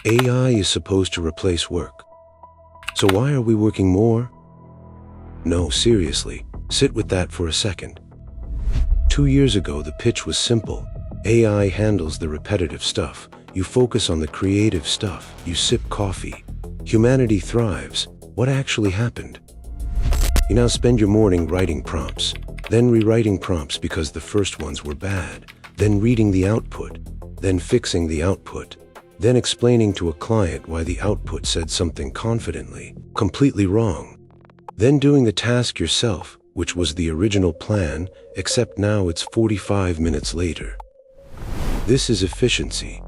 AI is supposed to replace work. So why are we working more? No, seriously, sit with that for a second. 2 years ago, the pitch was simple. AI handles the repetitive stuff. You focus on the creative stuff. You sip coffee. Humanity thrives. What actually happened? You now spend your morning writing prompts, then rewriting prompts because the first ones were bad, then reading the output, then fixing the output, then explaining to a client why the output said something confidently, completely wrong, then doing the task yourself, which was the original plan, except now it's 45 minutes later. This is efficiency.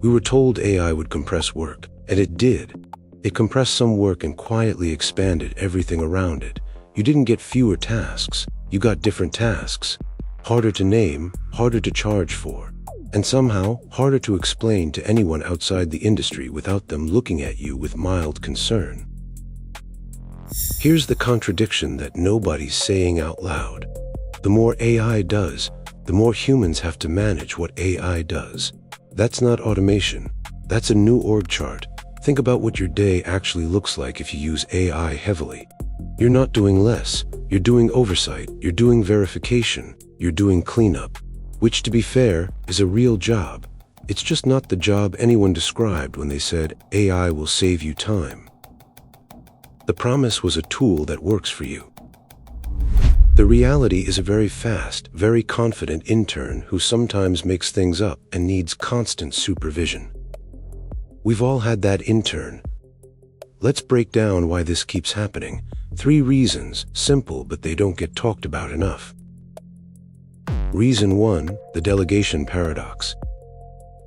We were told AI would compress work, and it did. It compressed some work and quietly expanded everything around it. You didn't get fewer tasks, you got different tasks. Harder to name, harder to charge for, and somehow harder to explain to anyone outside the industry without them looking at you with mild concern. Here's the contradiction that nobody's saying out loud. The more AI does, the more humans have to manage what AI does. That's not automation. That's a new org chart. Think about what your day actually looks like if you use AI heavily. You're not doing less. You're doing oversight. You're doing verification. You're doing cleanup, which, to be fair, is a real job. It's just not the job anyone described when they said AI will save you time. The promise was a tool that works for you. The reality is a very fast, very confident intern who sometimes makes things up and needs constant supervision. We've all had that intern. Let's break down why this keeps happening. 3 reasons, simple, but they don't get talked about enough. Reason 1, the delegation paradox.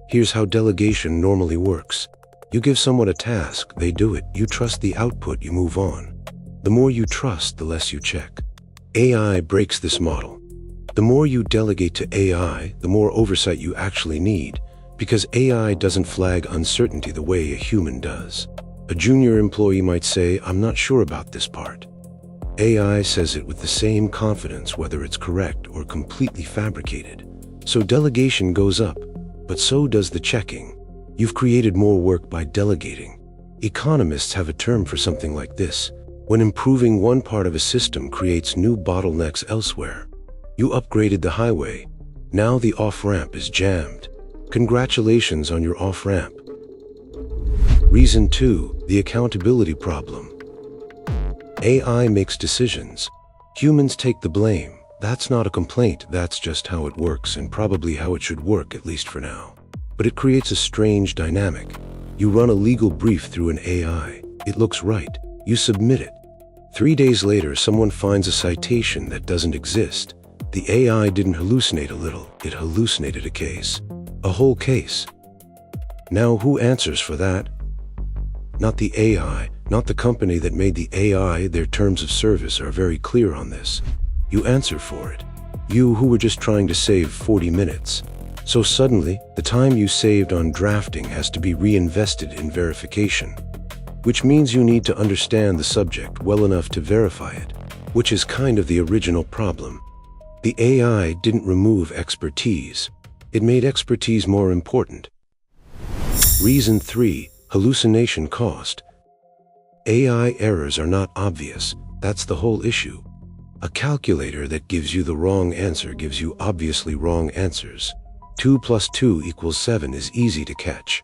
Here's how delegation normally works. You give someone a task, they do it, you trust the output, you move on. The more you trust, the less you check. AI breaks this model. The more you delegate to AI, the more oversight you actually need, because AI doesn't flag uncertainty the way a human does. A junior employee might say, "I'm not sure about this part." AI says it with the same confidence whether it's correct or completely fabricated. So delegation goes up, but so does the checking. You've created more work by delegating. Economists have a term for something like this: when improving one part of a system creates new bottlenecks elsewhere. You upgraded the highway. Now the off-ramp is jammed. Congratulations on your off-ramp. Reason 2, the accountability problem. AI makes decisions. Humans take the blame. That's not a complaint, that's just how it works and probably how it should work, at least for now. But it creates a strange dynamic. You run a legal brief through an AI. It looks right. You submit it. 3 days later, someone finds a citation that doesn't exist. The AI didn't hallucinate a little, it hallucinated a case. A whole case. Now who answers for that? Not the AI, not the company that made the AI. Their terms of service are very clear on this. You answer for it. You who were just trying to save 40 minutes. So suddenly, the time you saved on drafting has to be reinvested in verification, which means you need to understand the subject well enough to verify it, which is kind of the original problem. The AI didn't remove expertise. It made expertise more important. Reason 3, hallucination cost. AI errors are not obvious. That's the whole issue. A calculator that gives you the wrong answer gives you obviously wrong answers. 2 + 2 = 7 is easy to catch.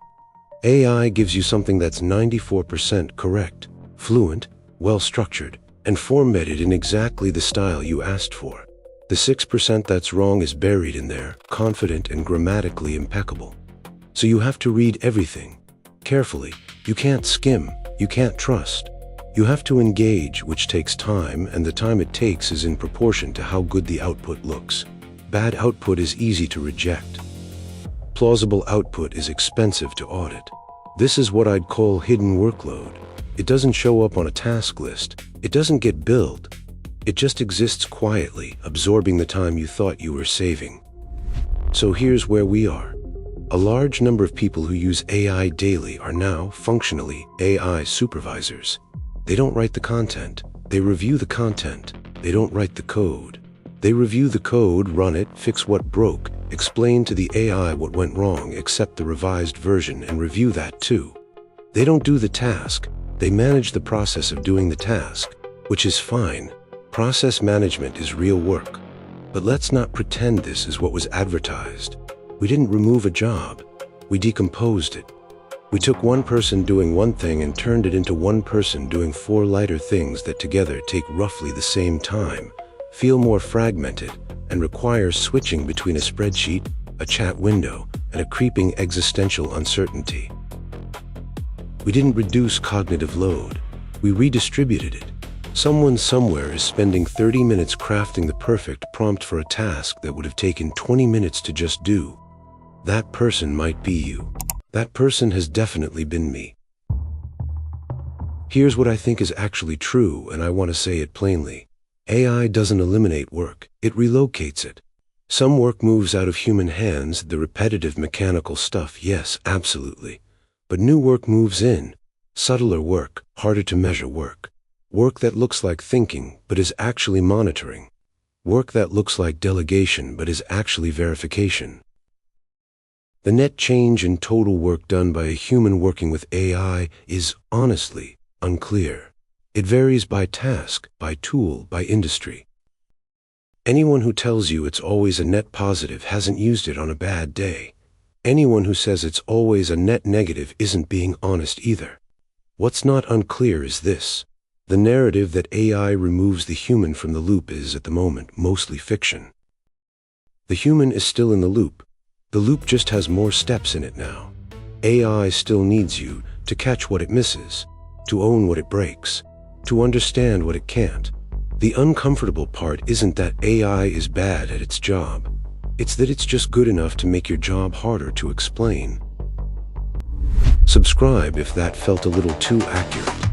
AI gives you something that's 94% correct, fluent, well-structured, and formatted in exactly the style you asked for. The 6% that's wrong is buried in there, confident and grammatically impeccable. So you have to read everything carefully. You can't skim. You can't trust. You have to engage, which takes time, and the time it takes is in proportion to how good the output looks. Bad output is easy to reject. Plausible output is expensive to audit. This is what I'd call hidden workload. It doesn't show up on a task list. It doesn't get billed. It just exists quietly, absorbing the time you thought you were saving. So here's where we are. A large number of people who use AI daily are now, functionally, AI supervisors. They don't write the content. They review the content. They don't write the code. They review the code, run it, fix what broke, explain to the AI what went wrong, accept the revised version, and review that too. They don't do the task, they manage the process of doing the task, which is fine. Process management is real work. But let's not pretend this is what was advertised. We didn't remove a job, we decomposed it. We took one person doing one thing and turned it into one person doing 4 lighter things that together take roughly the same time, feel more fragmented, and require switching between a spreadsheet, a chat window, and a creeping existential uncertainty. We didn't reduce cognitive load, we redistributed it. Someone somewhere is spending 30 minutes crafting the perfect prompt for a task that would have taken 20 minutes to just do. That person might be you. That person has definitely been me. Here's what I think is actually true, and I want to say it plainly. AI doesn't eliminate work, it relocates it. Some work moves out of human hands, the repetitive mechanical stuff, yes, absolutely. But new work moves in. Subtler work, harder to measure work. Work that looks like thinking, but is actually monitoring. Work that looks like delegation, but is actually verification. The net change in total work done by a human working with AI is, honestly, unclear. It varies by task, by tool, by industry. Anyone who tells you it's always a net positive hasn't used it on a bad day. Anyone who says it's always a net negative isn't being honest either. What's not unclear is this. The narrative that AI removes the human from the loop is, at the moment, mostly fiction. The human is still in the loop. The loop just has more steps in it now. AI still needs you to catch what it misses, to own what it breaks, to understand what it can't. The uncomfortable part isn't that AI is bad at its job. It's that it's just good enough to make your job harder to explain. Subscribe if that felt a little too accurate.